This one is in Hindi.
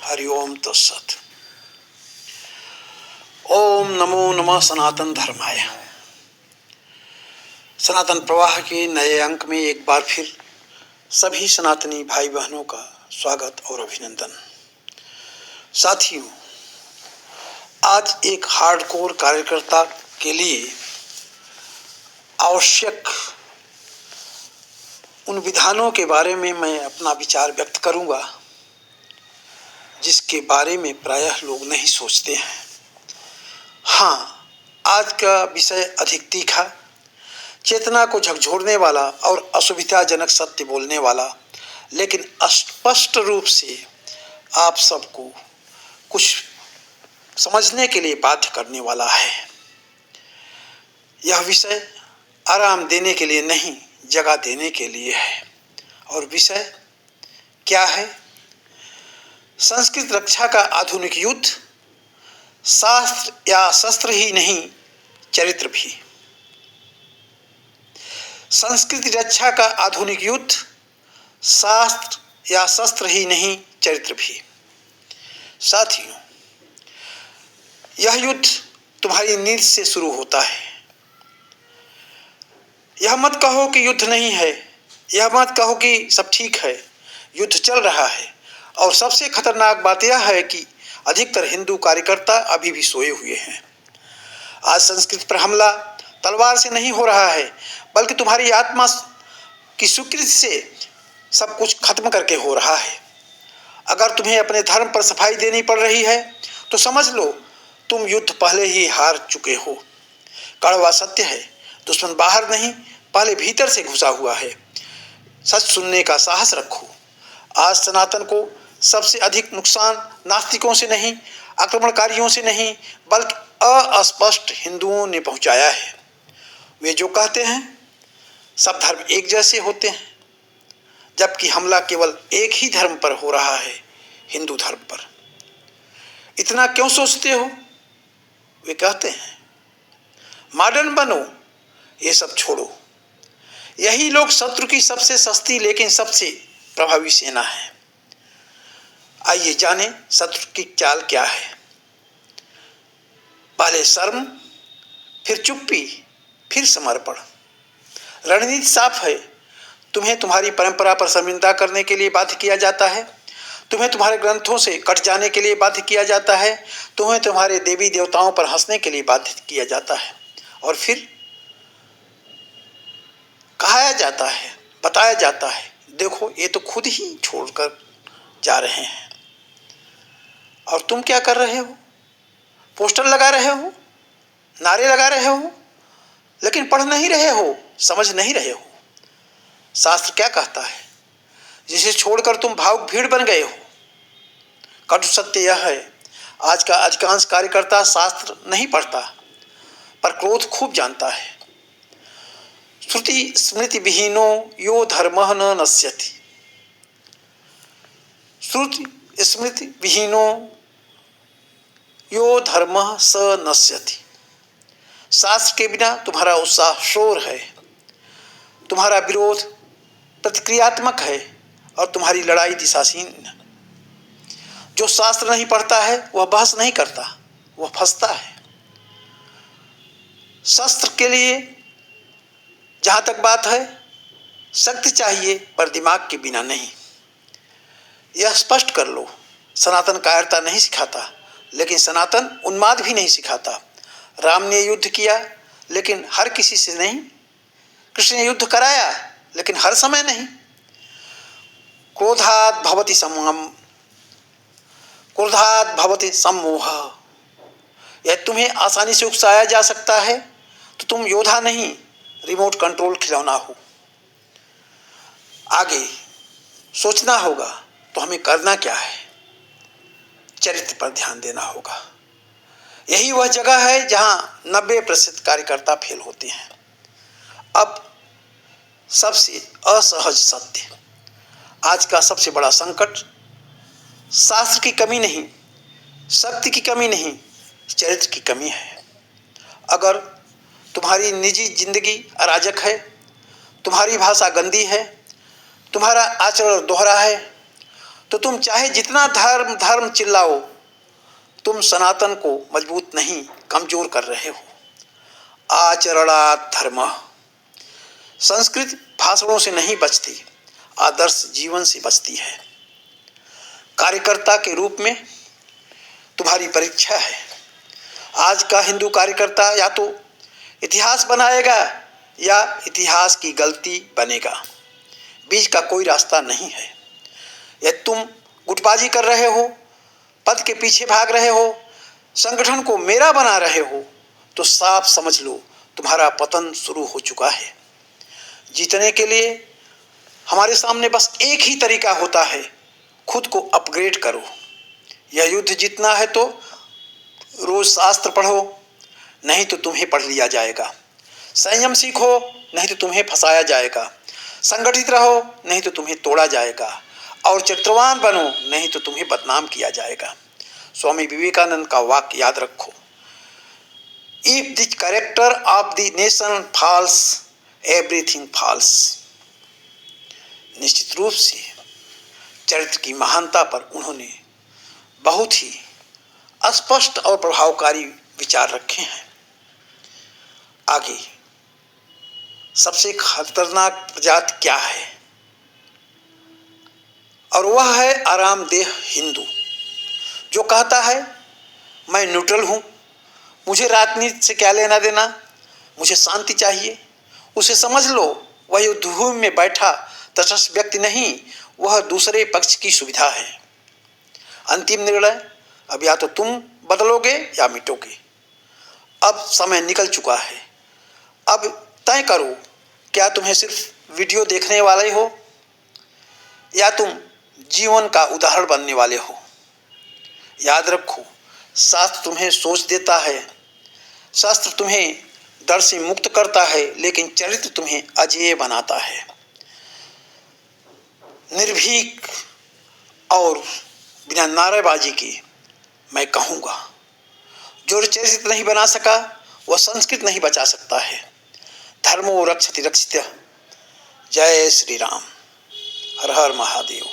हरि ओम तत्सत। ओम नमो नमः सनातन धर्माय। सनातन प्रवाह के नए अंक में एक बार फिर सभी सनातनी भाई बहनों का स्वागत और अभिनंदन। साथियों, आज एक हार्डकोर कार्यकर्ता के लिए आवश्यक उन विधानों के बारे में मैं अपना विचार व्यक्त करूंगा जिसके बारे में प्रायः लोग नहीं सोचते हैं। हाँ, आज का विषय अधिक तीखा, चेतना को झकझोरने वाला और असुविधाजनक सत्य बोलने वाला, लेकिन स्पष्ट रूप से आप सबको कुछ समझने के लिए बाध्य करने वाला है। यह विषय आराम देने के लिए नहीं, जगह देने के लिए है। और विषय क्या है? संस्कृत रक्षा का आधुनिक युद्ध, शास्त्र या शस्त्र ही नहीं, चरित्र भी। संस्कृति रक्षा का आधुनिक युद्ध, शास्त्र या शस्त्र ही नहीं, चरित्र भी। साथियों, यह युद्ध तुम्हारी नींद से शुरू होता है। यह मत कहो कि युद्ध नहीं है, यह मत कहो कि सब ठीक है। युद्ध चल रहा है और सबसे खतरनाक बात यह है कि अधिकतर हिंदू कार्यकर्ता अभी भी सोए हुए हैं। आज संस्कृत पर हमला तलवार से नहीं हो रहा है, बल्कि तुम्हारी आत्मा की स्वीकृति से सब कुछ खत्म करके हो रहा है। अगर तुम्हें अपने धर्म पर सफाई देनी पड़ रही है तो समझ लो तुम युद्ध पहले ही हार चुके हो। कड़वा सत्य है, दुश्मन बाहर नहीं, पहले भीतर से घुसा हुआ है। सच सुनने का साहस रखो। आज सनातन को सबसे अधिक नुकसान नास्तिकों से नहीं, आक्रमणकारियों से नहीं, बल्कि अस्पष्ट हिंदुओं ने पहुंचाया है। वे जो कहते हैं सब धर्म एक जैसे होते हैं, जबकि हमला केवल एक ही धर्म पर हो रहा है, हिंदू धर्म पर। इतना क्यों सोचते हो? वे कहते हैं मॉडर्न बनो, ये सब छोड़ो। यही लोग शत्रु की सबसे सस्ती लेकिन सबसे प्रभावी सेना है। आइए जाने शत्रु की चाल क्या है। पहले शर्म, फिर चुप्पी, फिर समर्पण। रणनीति साफ है। तुम्हें तुम्हारी परंपरा पर शर्मिंदा करने के लिए बाध्य किया जाता है। तुम्हें तुम्हारे ग्रंथों से कट जाने के लिए बाध्य किया जाता है। तुम्हें तुम्हारे देवी देवताओं पर हंसने के लिए बाध्य किया जाता है। और फिर कहा जाता है, बताया जाता है, देखो ये तो खुद ही छोड़कर जा रहे हैं। और तुम क्या कर रहे हो? पोस्टर लगा रहे हो, नारे लगा रहे हो, लेकिन पढ़ नहीं रहे हो, समझ नहीं रहे हो। शास्त्र क्या कहता है, जिसे छोड़कर तुम भावुक भीड़ बन गए हो। कटु सत्य यह है, आज का अधिकांश कार्यकर्ता शास्त्र नहीं पढ़ता, पर क्रोध खूब जानता है। श्रुति स्मृति विहीनो यो धर्मः न नश्यति। श्रुति स्मृति विहीनो यो धर्मः स नश्यति। शास्त्र के बिना तुम्हारा उत्साह शोर है, तुम्हारा विरोध प्रतिक्रियात्मक है और तुम्हारी लड़ाई दिशाहीन। जो शास्त्र नहीं पढ़ता है वह बहस नहीं करता, वह फंसता है। शस्त्र के लिए जहाँ तक बात है, शक्ति चाहिए पर दिमाग के बिना नहीं। यह स्पष्ट कर लो, सनातन कायरता नहीं सिखाता, लेकिन सनातन उन्माद भी नहीं सिखाता। राम ने युद्ध किया, लेकिन हर किसी से नहीं। कृष्ण ने युद्ध कराया, लेकिन हर समय नहीं। क्रोधात् भवति सम्मोह। यह तुम्हें आसानी से उकसाया जा सकता है तो तुम योद्धा नहीं, रिमोट कंट्रोल खिलौना हो। आगे सोचना होगा तो हमें करना क्या है? चरित्र पर ध्यान देना होगा। यही वह जगह है जहां 90% कार्यकर्ता फेल होते हैं। अब सबसे असहज सत्य, आज का सबसे बड़ा संकट शास्त्र की कमी नहीं, शक्ति की कमी नहीं, चरित्र की कमी है। अगर तुम्हारी निजी जिंदगी अराजक है, तुम्हारी भाषा गंदी है, तुम्हारा आचरण दोहरा है, तो तुम चाहे जितना धर्म धर्म चिल्लाओ, तुम सनातन को मजबूत नहीं, कमजोर कर रहे हो। आचरणात् धर्मः। संस्कृत भाषणों से नहीं बचती, आदर्श जीवन से बचती है। कार्यकर्ता के रूप में तुम्हारी परीक्षा है। आज का हिंदू कार्यकर्ता या तो इतिहास बनाएगा या इतिहास की गलती बनेगा, बीच का कोई रास्ता नहीं है। यदि तुम गुटबाजी कर रहे हो, पद के पीछे भाग रहे हो, संगठन को मेरा बना रहे हो, तो साफ समझ लो तुम्हारा पतन शुरू हो चुका है। जीतने के लिए हमारे सामने बस एक ही तरीका होता है, खुद को अपग्रेड करो। यह युद्ध जीतना है तो रोज शास्त्र पढ़ो, नहीं तो तुम्हें पढ़ लिया जाएगा। संयम सीखो, नहीं तो तुम्हें फंसाया जाएगा। संगठित रहो, नहीं तो तुम्हें तोड़ा जाएगा। और चरित्रवान बनो, नहीं तो तुम्हें बदनाम किया जाएगा। स्वामी विवेकानंद का वाक्य याद रखो, if the character of the nation falls, everything falls. निश्चित रूप से चरित्र की महानता पर उन्होंने बहुत ही स्पष्ट और प्रभावकारी विचार रखे हैं। आगे सबसे खतरनाक प्रजाति क्या है, और वह है आरामदेह हिंदू, जो कहता है मैं न्यूट्रल हूँ, मुझे राजनीति से क्या लेना देना, मुझे शांति चाहिए। उसे समझ लो वह युद्धभूमि में बैठा तटस्थ व्यक्ति नहीं, वह दूसरे पक्ष की सुविधा है। अंतिम निर्णय अब या तो तुम बदलोगे या मिटोगे। अब समय निकल चुका है। अब तय करो, क्या तुम्हें सिर्फ वीडियो देखने वाले हो या तुम जीवन का उदाहरण बनने वाले हो। याद रखो, शास्त्र तुम्हें सोच देता है, शास्त्र तुम्हें डर से मुक्त करता है, लेकिन चरित्र तुम्हें अजेय बनाता है। निर्भीक और बिना नारेबाजी के मैं कहूँगा, जो चरित्र नहीं बना सका वह संस्कृत नहीं बचा सकता है। धर्मो रक्षति रक्षितः। जय श्री राम। हर हर महादेव।